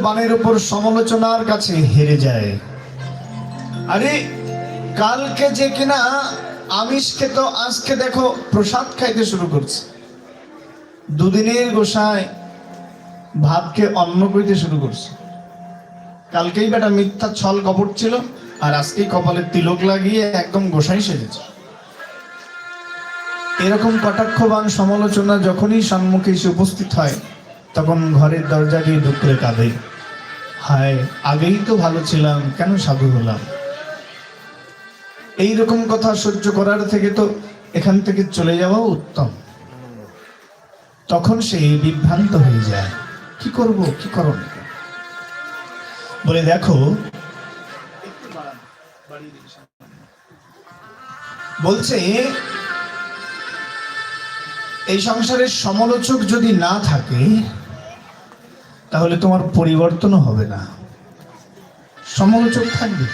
বাণের উপর সমালোচনার কাছে হেরে যায়। আরে কালকে যে কিনা আমিষ খেত, আজকে দেখো প্রসাদ খাইতে শুরু করছে। দুদিনের গোসায় ভাতকে অন্ন কইতে শুরু করছে। কালকেই বেটা মিথ্যা ছল কপট ছিল, আর আজকেই কপালে তিলক লাগিয়ে একদম গোসাই সেজেছে। এরকম কটাক্ষবান সমালোচনা যখনই সম্মুখে এসে উপস্থিত হয়, তখন ঘরের দরজা দিয়ে ঢুকলে কাঁদে, হায় আগেই তো ভালো ছিলাম, কেন সাধু হলাম। এইরকম কথা সহ্য করার থেকে তো এখান থেকে চলে যাওয়া উত্তম। তখন সে বিভ্রান্ত হয়ে যায়, কি করব কি করণীয়। বলে দেখো, বলছে এই সংসারের সমালোচক যদি না থাকে তাহলে তোমার পরিবর্তনও হবে না, সমালোচক থাকবে।